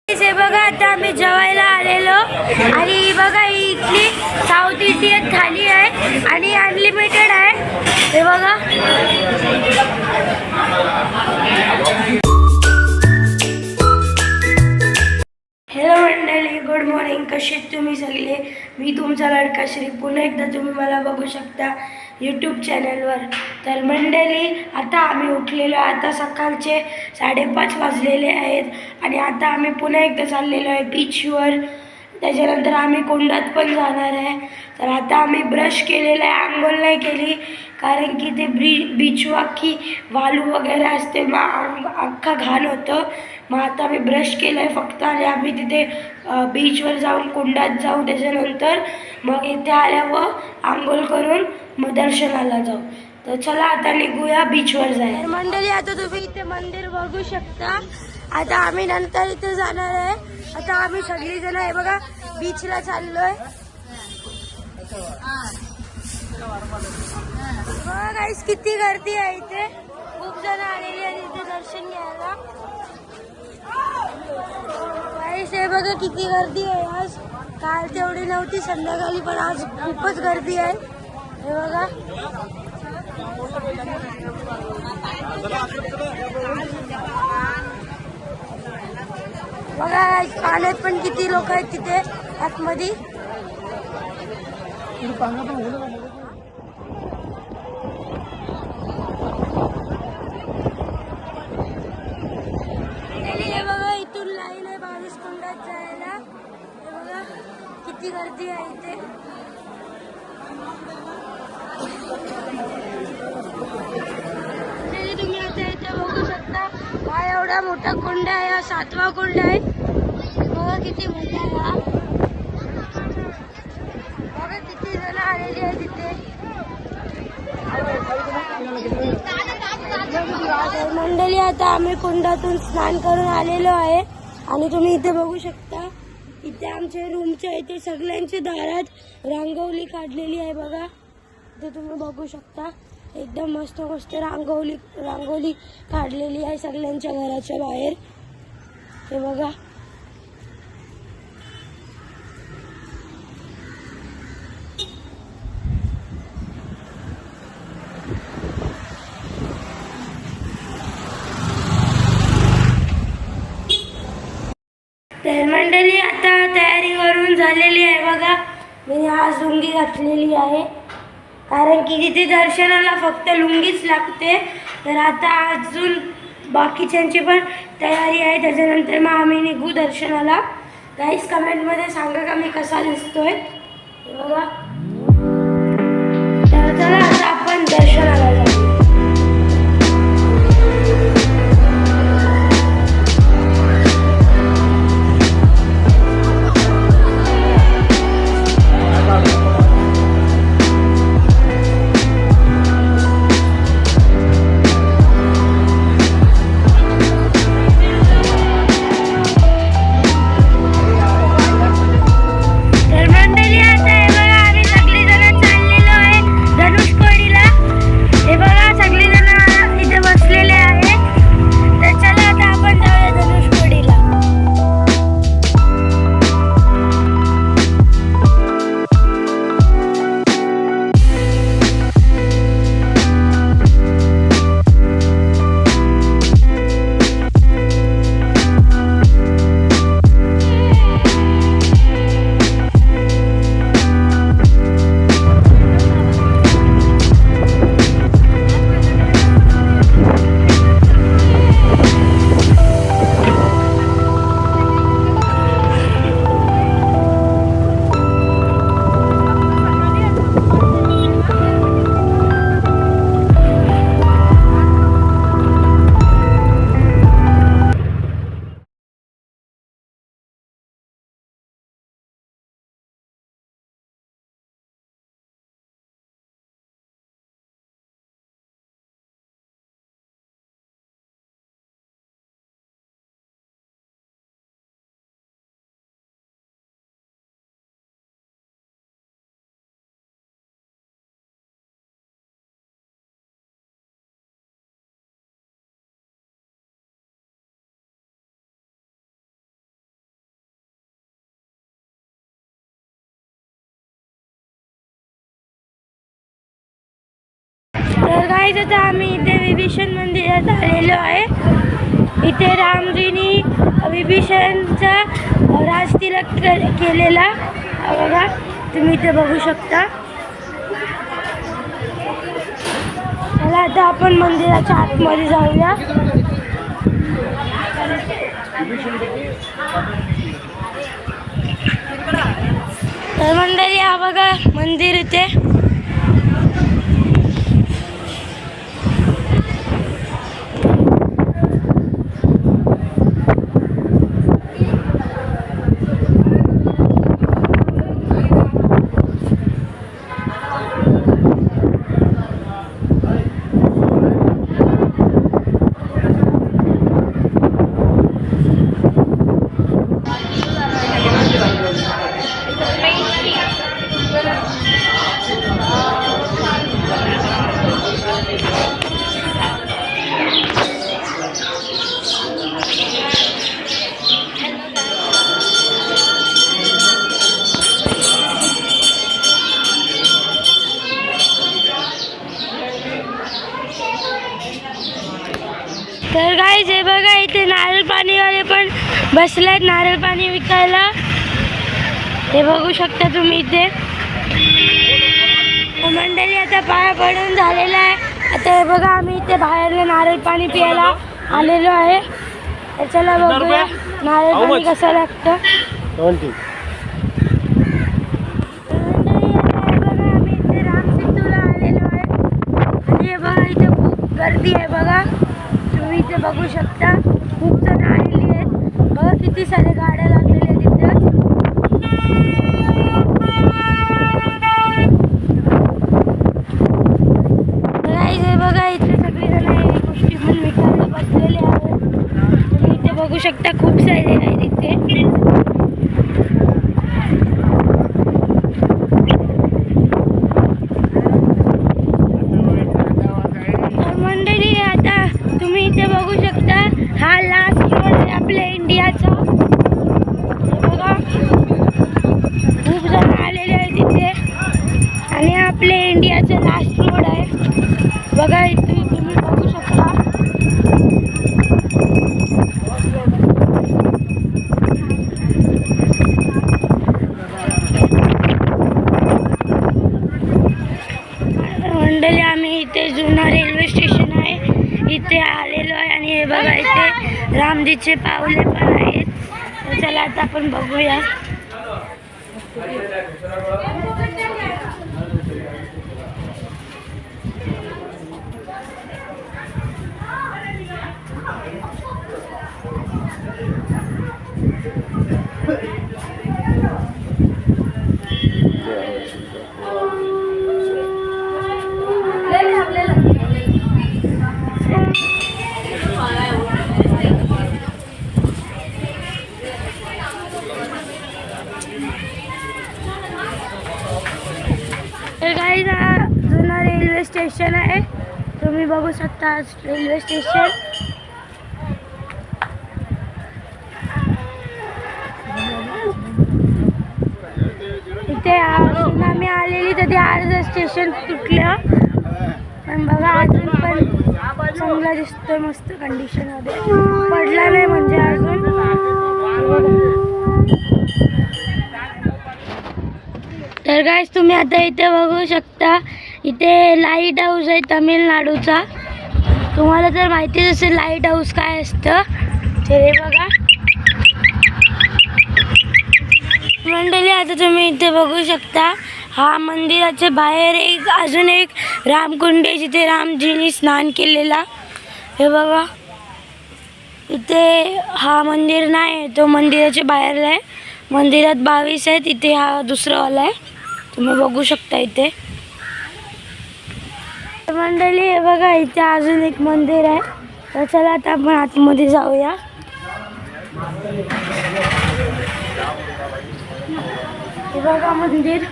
हे बघा आता आम्ही जेवायला आलेलो आणि बघा ही इथली साऊथ इंडियन थाली आहे आणि अनलिमिटेड आहे. हे बघा हॅलो मंडळी, गुड मॉर्निंग. कसे तुम्ही सगळे? मी तुमचा लडका श्री. पुन्हा एकदा तुम्ही मला बघू शकता यूट्यूब चॅनलवर. तर मंडळी आता आम्ही उठलेलो, आता सकाळचे 5:30 वाजलेले आहेत आणि आता आम्ही पुन्हा एकदा चाललेलो आहे बीचवर. त्याच्यानंतर आम्ही कुंडात पण जाणार आहे. तर आता आम्ही ब्रश केलेला आहे, आंघोळ नाही केली कारण की ते बीचवर अख्खी वालू वगैरे असते, मग अख्खा घाण होतं. मग आता मी ब्रश केलं आहे फक्त आणि आम्ही तिथे बीचवर जाऊन कुंडात जाऊ. त्याच्यानंतर मग इथे आल्यावर आंघोळ करून मग दर्शनाला जाऊ. तर चला आता निघूया बीचवर जायला. मंडळी आता तुम्ही इथे मंदिर बघू शकता. आता आम्ही नंतर इथे जाणार आहे. आता आम्ही सगळीजण आहे बघा बीचला चाललोय. बघा गाईस किती गर्दी आहे इथे, खूप जण आलेली आहेत इथे दर्शन घ्यायला. गाईस हे बघा किती गर्दी आहे आज. काल तेवढी नव्हती संध्याकाळी, पण आज खूपच गर्दी आहे. हे बघा बघा पाण्यात पण किती लोक आहेत तिथे आतमध्ये. हे बघा इथून लाईन आहे 22 कुंडात जायला. हे बघा किती गर्दी आहे इथे. तुम्ही आता इथे बघू शकता हा एवढा मोठा कुंड आहे, हा 7वा कुंड आहे. बघा किती मोठा आहे हा. बघा किती जण आलेली आहे तिथे. मंडळी आता आम्ही कुंडातून स्नान करून आलेलो आहे आणि तुम्ही इथे बघू शकता इथे आमच्या रूमच्या इथे सगळ्यांच्या दारात रांगोळी काढलेली आहे. बघा इथे तुम्ही बघू शकता एकदम मस्त मस्त रांगोळी काढलेली आहे सगळ्यांच्या घराच्या बाहेर. हे बघा तर मंडळी आता तयारी करून झालेली आहे. बघा मी आज लुंगी घातलेली आहे कारण की तिथे दर्शनाला फक्त लुंगीच लागते. तर आता अजून बाकीच्यांची पण तयारी आहे. त्याच्यानंतर मग आम्ही निघू दर्शनाला. गाईस कमेंटमध्ये सांगा का मी कसा दिसतोय. हे बघा तर चला आता आपण दर्शनाला जाऊ. हे तर गाईज आता आम्ही इथे विभीषण मंदिरात आलेलो आहे. इथे रामजींनी विभीषणचा राजतिलक केलेला बघा, तुम्ही इथे बघू शकता. चला आता आपण मंदिराच्या आतमध्ये जाऊया. तर मंडळी हा बघा मंदिर इथे. तर गाईज हे बघा, इथे नारळ पाणीवाले पण बसलेत नारळ पाणी विकायला. हे बघू शकता तुम्ही इथे. मंडळी आता पाया पडून झालेला आहे. आता हे बघा आम्ही इथे बाहेर नारळ पाणी प्यायला आलेलो आहे. तर चला बघूया नारळ पाणी कसं लागतं. आम्ही इथे रामसेतूला आलेलो आहे आणि हे बघा इथे खूप गर्दी आहे. बघा तुम्ही इथे बघू शकता, खूप जण आलेली आहेत. बघा किती सारे गाड्या लागलेल्या आहेत इथे. हे बघा इथे सगळेजण गोष्टी पण विकायला बसलेले आहेत. तुम्ही इथे बघू शकता खूप सारे आहेत इथे. इथे बघू शकता हा लास्ट रोड आहे आपल्या इंडियाचा. बघा खूप जण आलेले आहेत इथे आणि आपल्या इंडियाचा लास्ट रोड आहे. बघा इथे तुम्ही बघू शकता. मंडळी आम्ही इथे जुना रेल्वे स्टेशन आहे इथे आलेलो आहे आणि हे बघा इथे रामजीचे पावले पण आहेत. चला आता आपण बघूया. तर गाईज हा जुना रेल्वे स्टेशन आहे. तुम्ही बघू शकता रेल्वे स्टेशन. इथे सुनामी आलेली तर ते अर्ध स्टेशन तुटलं, पण बघा अजून पण चांगला दिसतोय, मस्त कंडिशनमध्ये. पडला नाही म्हणजे अजून. तर गाईज तुम्ही आता इथे बघू शकता, इथे लाईट हाऊस आहे तमिळनाडूचा. तुम्हाला जर माहितीच असेल लाईट हाऊस काय असतं ते. हे बघा मंडळी आता तुम्ही इथे बघू शकता, हा मंदिराच्या बाहेर एक अजून एक रामकुंड आहे जिथे रामजींनी स्नान केलेला. हे बघा इथे हा मंदिर नाही, तो मंदिराच्या बाहेर आहे. मंदिरात 22 आहेत, इथे हा दुसरा वाला आहे. तुम्ही बघू शकता इथे. मंडळी हे बघा इथे अजून एक मंदिर आहे. तर चला आता आपण आतमध्ये जाऊया. हे बघा मंदिर.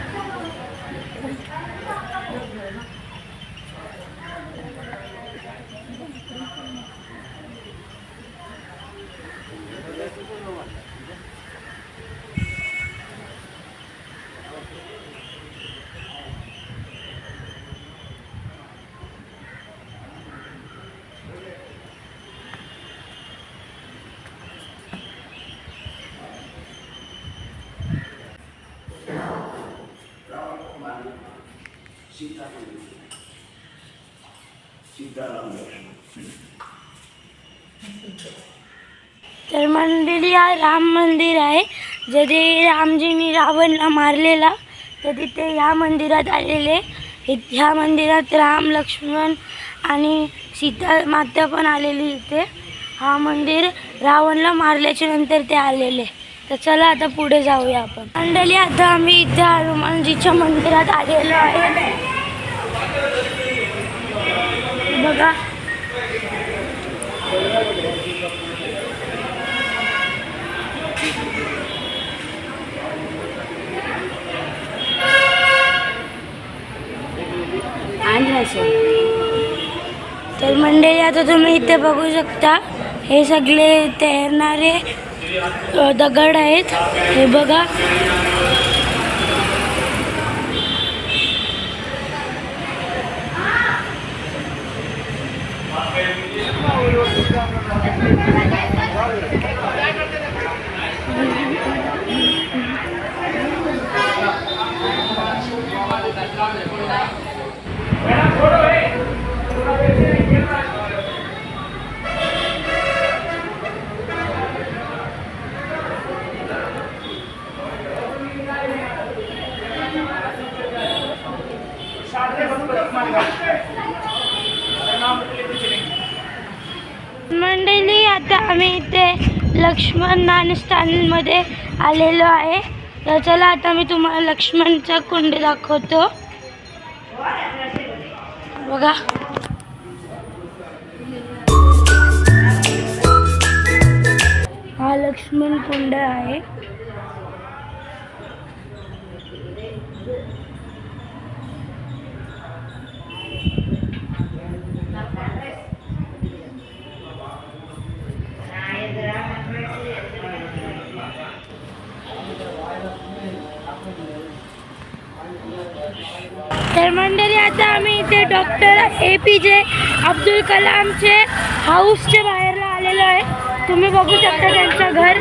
तर मंडळी हा राम मंदिर आहे. जरी रामजींनी रावणला मारलेला तर तिथे ह्या मंदिरात आलेले. ह्या मंदिरात राम लक्ष्मण आणि सीता माता पण आलेली इथे. हा मंदिर रावणला मारल्याच्या नंतर ते आलेले. तर चला आता पुढे जाऊया आपण. मंडळी आता आम्ही इथे हनुमानजीच्या मंदिरात आलेलो आहे. बघा तर मंडळी आता तुम्ही इथे बघू शकता हे सगळे तैरणारे दगड आहेत. हे बघा मंडळी आता आम्ही इथे लक्ष्मण ज्ञानस्थानमध्ये आलेलो आहे. तर चला आता मी तुम्हाला लक्ष्मणचा कुंड दाखवतो. बघा हा लक्ष्मण कुंड आहे. तर मंडळी आता आम्ही इथे डॉक्टर APJ अब्दुल कलामचे हाऊसच्या बाहेरला आलेलो आहे. तुम्ही बघू शकता त्यांचं घर.